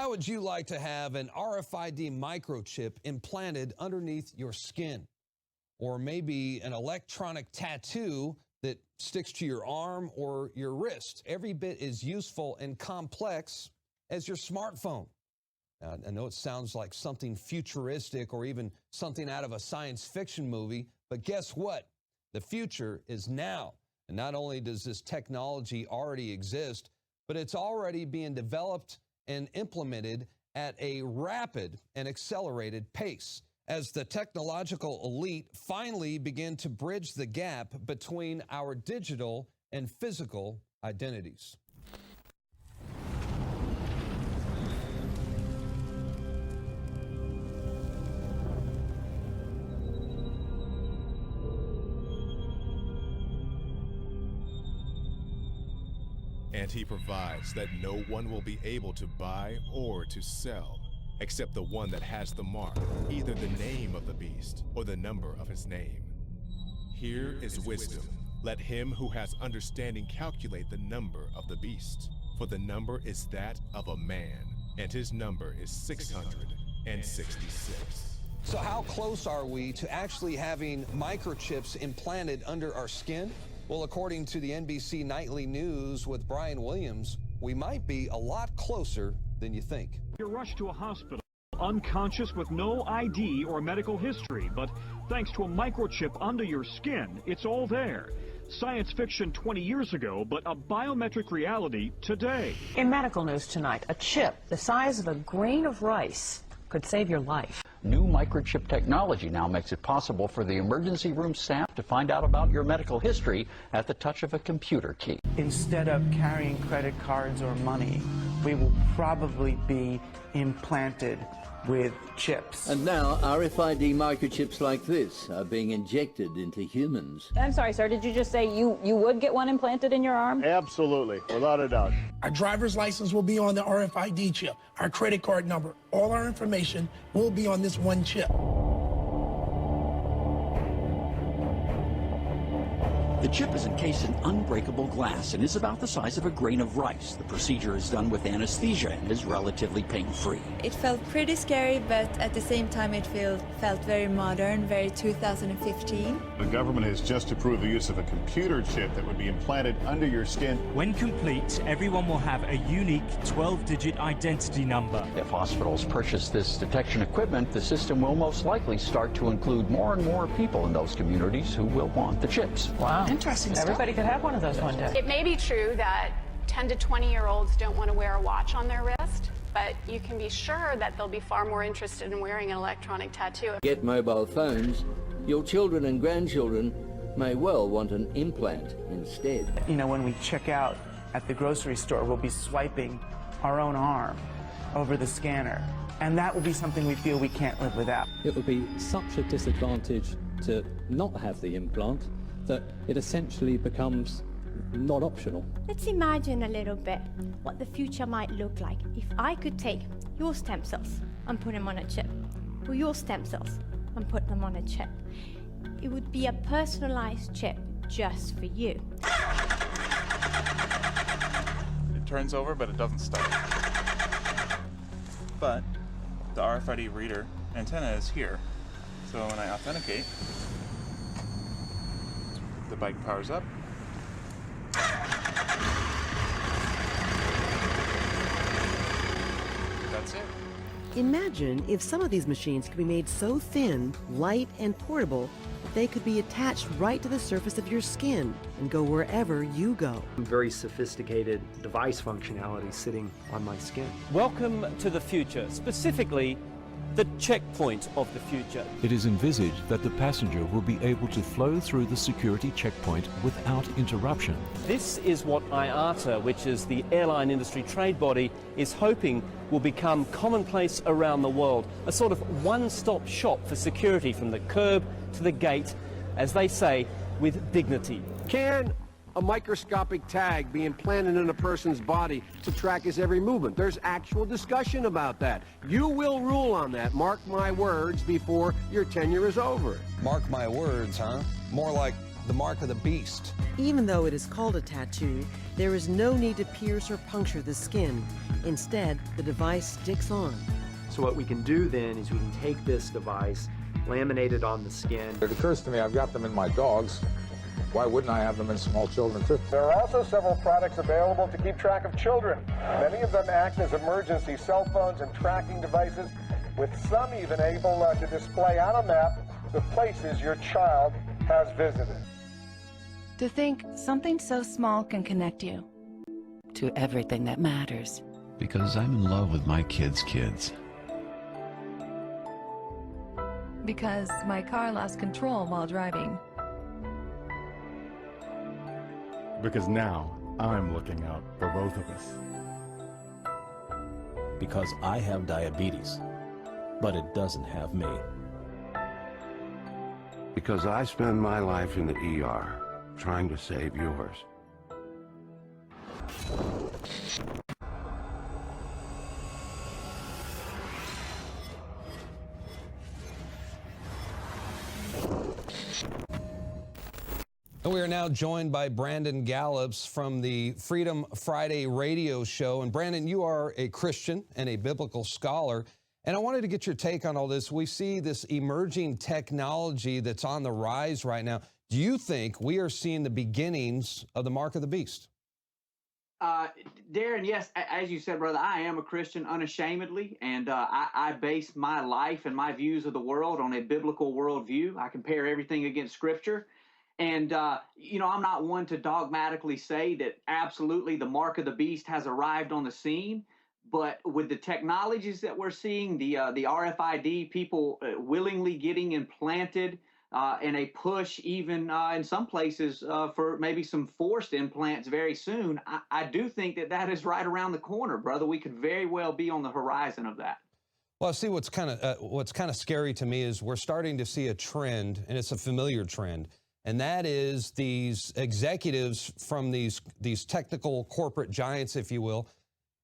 How would you like to have an RFID microchip implanted underneath your skin? Or maybe an electronic tattoo that sticks to your arm or your wrist? Every bit as useful and complex as your smartphone. I know it sounds like something futuristic or even something out of a science fiction movie, but guess what? The future is now. And not only does this technology already exist, but it's already being developed and implemented at a rapid and accelerated pace as the technological elite finally begin to bridge the gap between our digital and physical identities. And he provides that no one will be able to buy or to sell, except the one that has the mark, either the name of the beast or the number of his name. Here is wisdom. Let him who has understanding calculate the number of the beast, for the number is that of a man, and his number is 666. So how close are we to actually having microchips implanted under our skin? Well, according to the NBC Nightly News with Brian Williams, we might be a lot closer than you think. You're rushed to a hospital, unconscious with no ID or medical history, but thanks to a microchip under your skin, it's all there. Science fiction 20 years ago, but a biometric reality today. In medical news tonight, a chip the size of a grain of rice could save your life. New microchip technology now makes it possible for the emergency room staff to find out about your medical history at the touch of a computer key. Instead of carrying credit cards or money, we will probably be implanted with chips. And now RFID microchips like this are being injected into humans. I'm sorry, sir, did you just say you would get one implanted in your arm? Absolutely, without a doubt. Our driver's license will be on the RFID chip. Our credit card number, all our information will be on this one chip. The chip is encased in unbreakable glass and is about the size of a grain of rice. The procedure is done with anesthesia and is relatively pain-free. It felt pretty scary, but at the same time it felt very modern, very 2015. The government has just approved the use of a computer chip that would be implanted under your skin. When complete, everyone will have a unique 12-digit identity number. If hospitals purchase this detection equipment, the system will most likely start to include more and more people in those communities who will want the chips. Wow. Interesting stuff. Everybody could have one of those one day. It may be true that 10 to 20-year-olds don't want to wear a watch on their wrist, but you can be sure that they'll be far more interested in wearing an electronic tattoo. Get mobile phones. Your children and grandchildren may well want an implant instead. You know, when we check out at the grocery store, we'll be swiping our own arm over the scanner, and that will be something we feel we can't live without. It would be such a disadvantage to not have the implant that it essentially becomes not optional. Let's imagine a little bit what the future might look like if I could take your stem cells and put them on a chip, or your stem cells and put them on a chip. It would be a personalized chip just for you. It turns over, but it doesn't start. But the RFID reader antenna is here. So when I authenticate, the bike powers up. That's it. Imagine if some of these machines could be made so thin, light, and portable that they could be attached right to the surface of your skin and go wherever you go. Very sophisticated device functionality sitting on my skin. Welcome to the future, specifically the checkpoint of the future. It is envisaged that the passenger will be able to flow through the security checkpoint without interruption. This is what IATA, which is the airline industry trade body, is hoping will become commonplace around the world. A sort of one-stop shop for security from the curb to the gate, as they say, with dignity. Can a microscopic tag be implanted in a person's body to track his every movement? There's actual discussion about that. You will rule on that, mark my words, before your tenure is over. Mark my words, huh? More like the mark of the beast. Even though it is called a tattoo, there is no need to pierce or puncture the skin. Instead, the device sticks on. So what we can do then is we can take this device, laminate it on the skin. It occurs to me I've got them in my dogs. Why wouldn't I have them in small children too? There are also several products available to keep track of children. Many of them act as emergency cell phones and tracking devices, with some even able to display on a map the places your child has visited. To think something so small can connect you to everything that matters. Because I'm in love with my kids' kids. Because my car lost control while driving. Because now I'm looking out for both of us. Because I have diabetes, but it doesn't have me. Because I spend my life in the ER trying to save yours. And we are now joined by Brandon Gallups from the Freedom Friday radio show. And Brandon, you are a Christian and a biblical scholar. And I wanted to get your take on all this. We see this emerging technology that's on the rise right now. Do you think we are seeing the beginnings of the mark of the beast? Darren, yes, as you said, brother, I am a Christian unashamedly, and I base my life and my views of the world on a biblical worldview. I compare everything against Scripture. And, you know, I'm not one to dogmatically say that absolutely the mark of the beast has arrived on the scene. But with the technologies that we're seeing, the RFID, people willingly getting implanted, and a push even in some places for maybe some forced implants very soon, I do think that that is right around the corner, brother. We could very well be on the horizon of that. Well, see, what's kind of scary to me is we're starting to see a trend, and it's a familiar trend. And that is these executives from these technical corporate giants, if you will,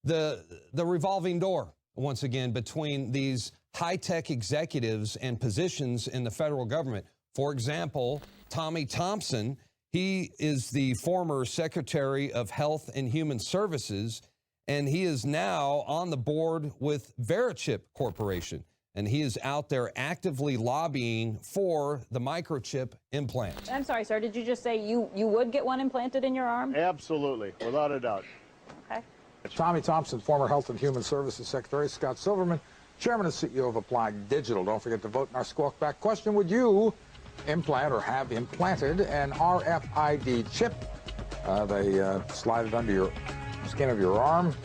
the revolving door, once again, between these high-tech executives and positions in the federal government. For example, Tommy Thompson, he is the former Secretary of Health and Human Services, and he is now on the board with Verichip Corporation. And he is out there actively lobbying for the microchip implant. I'm sorry, sir. Did you just say you would get one implanted in your arm? Absolutely, without a doubt. Okay. Tommy Thompson, former Health and Human Services Secretary. Scott Silverman, Chairman and CEO of Applied Digital. Don't forget to vote in our Squawk Back question. Would you implant or have implanted an RFID chip? They slide it under your skin of your arm.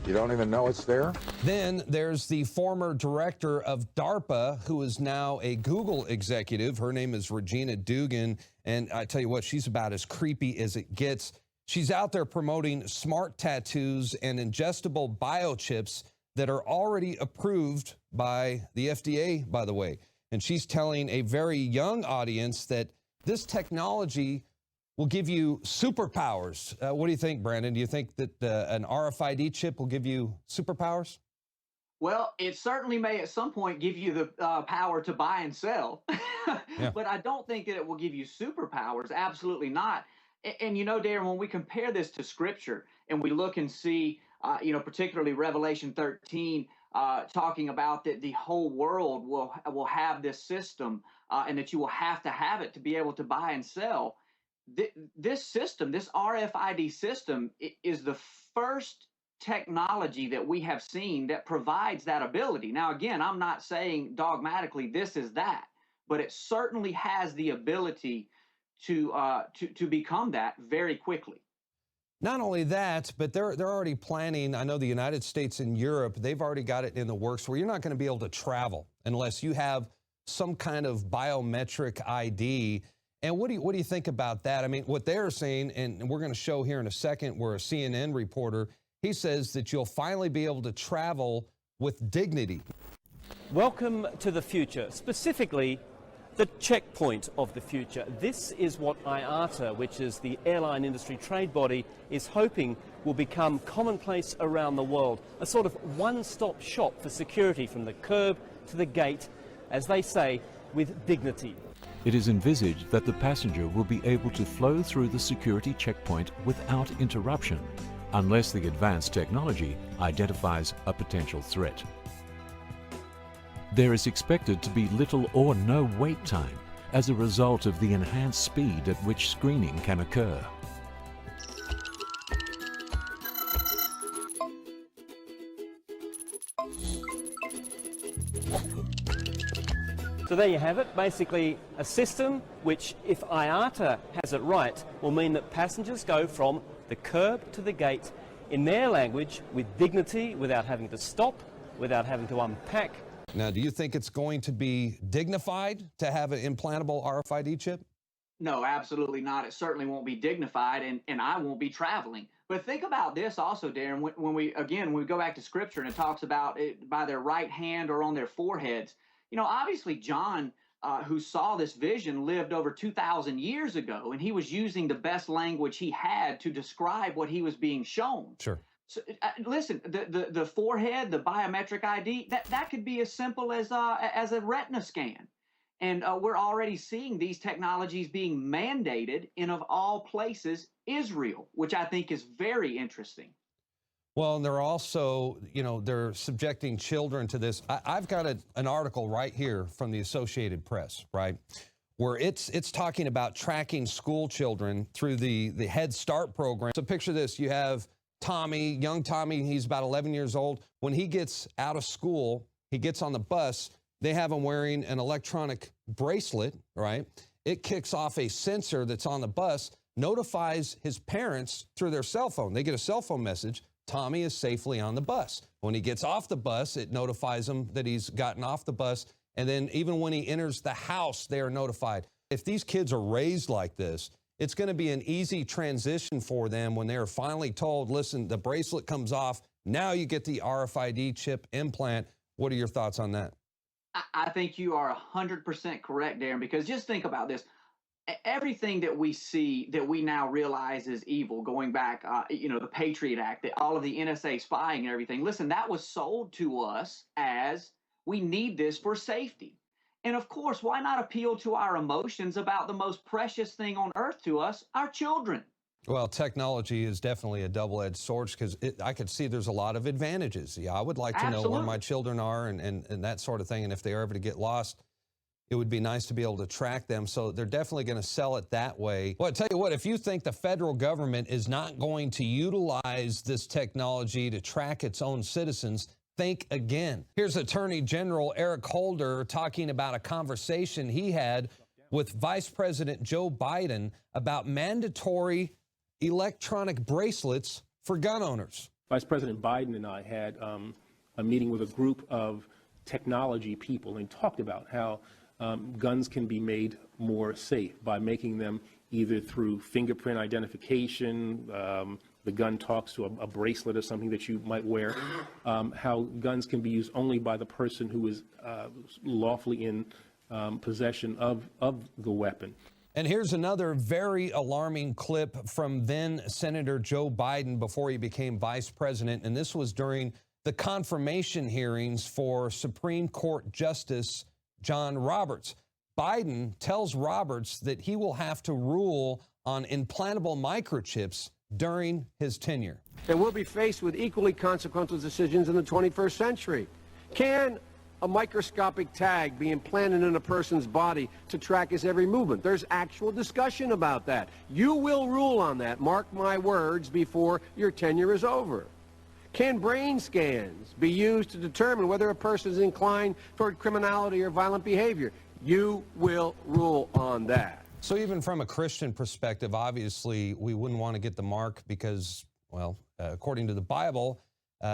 You don't even know it's there. Then there's the former director of DARPA, who is now a Google executive. Her name is Regina Dugan. And I tell you what, she's about as creepy as it gets. She's out there promoting smart tattoos and ingestible biochips that are already approved by the FDA, by the way. And she's telling a very young audience that this technology will give you superpowers. What do you think, Brandon? Do you think that an RFID chip will give you superpowers? Well, it certainly may at some point give you the power to buy and sell. Yeah. But I don't think that it will give you superpowers. Absolutely not. And you know, Darren, when we compare this to Scripture and we look and see, you know, particularly Revelation 13, talking about that the whole world will have this system and that you will have to have it to be able to buy and sell. This system, this RFID system, is the first technology that we have seen that provides that ability. Now, again, I'm not saying dogmatically this is that, but it certainly has the ability to become that very quickly. Not only that, but they're already planning. I know the United States and Europe, they've already got it in the works where you're not going to be able to travel unless you have some kind of biometric ID. And what do you think about that? I mean, what they're saying, and we're going to show here in a second, where a CNN reporter, he says that you'll finally be able to travel with dignity. Welcome to the future, specifically the checkpoint of the future. This is what IATA, which is the airline industry trade body, is hoping will become commonplace around the world. A sort of one-stop shop for security from the curb to the gate, as they say, with dignity. It is envisaged that the passenger will be able to flow through the security checkpoint without interruption, unless the advanced technology identifies a potential threat. There is expected to be little or no wait time as a result of the enhanced speed at which screening can occur. So there you have it, basically a system which, if IATA has it right, will mean that passengers go from the curb to the gate in their language with dignity, without having to stop, without having to unpack. Now, do you think it's going to be dignified to have an implantable RFID chip? No, absolutely not. It certainly won't be dignified, and I won't be traveling. But think about this also, Darren, when we go back to Scripture and it talks about it by their right hand or on their foreheads. You know, obviously John, who saw this vision, lived over 2,000 years ago, and he was using the best language he had to describe what he was being shown. Sure. So, listen, the forehead, the biometric ID, that could be as simple as a retina scan. And we're already seeing these technologies being mandated in, of all places, Israel, which I think is very interesting. Well, and they're also, you know, they're subjecting children to this. I've got an article right here from the Associated Press, right, where it's talking about tracking school children through the Head Start program. So picture this. You have Tommy, young Tommy, he's about 11 years old. When he gets out of school, he gets on the bus, they have him wearing an electronic bracelet, right? It kicks off a sensor that's on the bus, notifies his parents through their cell phone. They get a cell phone message. Tommy is safely on the bus. When he gets off the bus, it notifies him that he's gotten off the bus. And then even when he enters the house, they are notified. If these kids are raised like this, it's going to be an easy transition for them when they are finally told, listen, the bracelet comes off. Now you get the RFID chip implant. What are your thoughts on that? I think you are 100% correct, Darren, because just think about this. Everything that we see that we now realize is evil, going back, you know, the Patriot Act, all of the NSA spying and everything. Listen, that was sold to us as we need this for safety. And of course, why not appeal to our emotions about the most precious thing on earth to us, our children? Well, technology is definitely a double-edged sword because I could see there's a lot of advantages. Yeah, I would like to know where my children are and that sort of thing. And if they are ever to get lost, it would be nice to be able to track them. So they're definitely going to sell it that way. Well, I tell you what, if you think the federal government is not going to utilize this technology to track its own citizens, think again. Here's Attorney General Eric Holder talking about a conversation he had with Vice President Joe Biden about mandatory electronic bracelets for gun owners. Vice President Biden and I had a meeting with a group of technology people and talked about how guns can be made more safe by making them either through fingerprint identification, the gun talks to a bracelet or something that you might wear, how guns can be used only by the person who is lawfully in possession of the weapon. And here's another very alarming clip from then Senator Joe Biden before he became vice president. And this was during the confirmation hearings for Supreme Court Justice John Roberts. Biden tells Roberts that he will have to rule on implantable microchips during his tenure. And we'll be faced with equally consequential decisions in the 21st century. Can a microscopic tag be implanted in a person's body to track his every movement? There's actual discussion about that. You will rule on that, mark my words, before your tenure is over. Can brain scans be used to determine whether a person is inclined toward criminality or violent behavior? You will rule on that. So even from a Christian perspective, obviously, we wouldn't want to get the mark because, well, according to the Bible,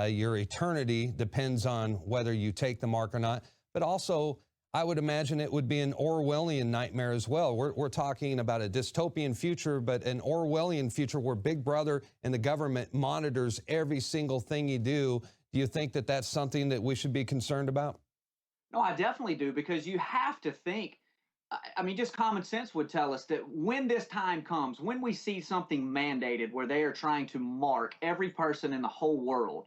your eternity depends on whether you take the mark or not. But also, I would imagine it would be an Orwellian nightmare as well. We're talking about a dystopian future, but an Orwellian future where Big Brother and the government monitors every single thing you do. Do you think that that's something that we should be concerned about? No, I definitely do, because you have to think, I mean, just common sense would tell us that when this time comes, when we see something mandated where they are trying to mark every person in the whole world,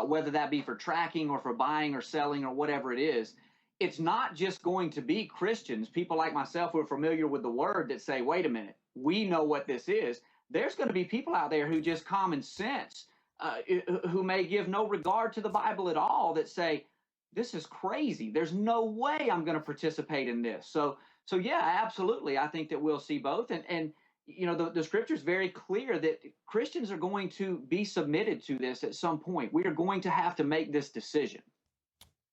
whether that be for tracking or for buying or selling or whatever it is, it's not just going to be Christians, people like myself who are familiar with the word, that say, wait a minute, we know what this is. There's going to be people out there who just common sense, who may give no regard to the Bible at all, that say, this is crazy. There's no way I'm going to participate in this. So yeah, absolutely. I think that we'll see both. And you know, the scripture is very clear that Christians are going to be submitted to this at some point. We are going to have to make this decision.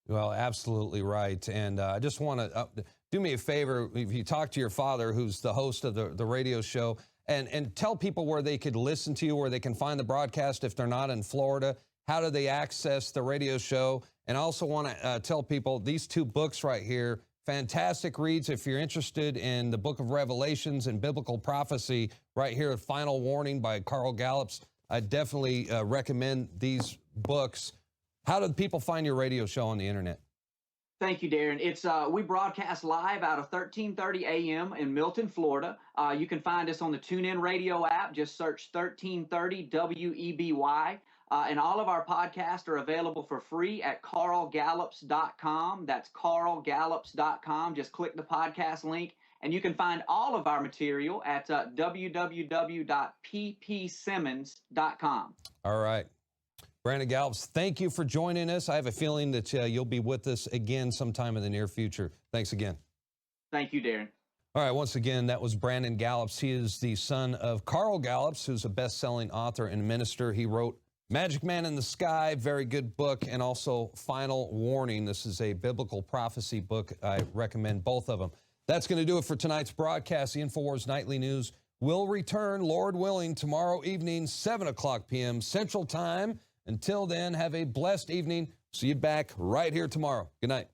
Well, absolutely right. And I just want to do me a favor. If you talk to your father, who's the host of the radio show, and tell people where they could listen to you, where they can find the broadcast if they're not in Florida. How do they access the radio show? And I also want to tell people these two books right here, fantastic reads if you're interested in the book of Revelations and biblical prophecy, right here, Final Warning by Carl Gallups. I definitely recommend these books. How do people find your radio show on the internet? Thank you, Darren. It's we broadcast live out of 1330 a.m. in Milton, Florida. You can find us on the TuneIn Radio app. Just search 1330 WEBY. And all of our podcasts are available for free at carlgallops.com. That's carlgallops.com. Just click the podcast link, and you can find all of our material at www.ppsimmons.com. All right. Brandon Gallops, thank you for joining us. I have a feeling that you'll be with us again sometime in the near future. Thanks again. Thank you, Darren. All right, once again, that was Brandon Gallops. He is the son of Carl Gallops, who's a best-selling author and minister. He wrote Magic Man in the Sky, very good book, and also Final Warning. This is a biblical prophecy book. I recommend both of them. That's going to do it for tonight's broadcast. The InfoWars Nightly News will return, Lord willing, tomorrow evening, 7 o'clock p.m. Central Time. Until then, have a blessed evening. See you back right here tomorrow. Good night.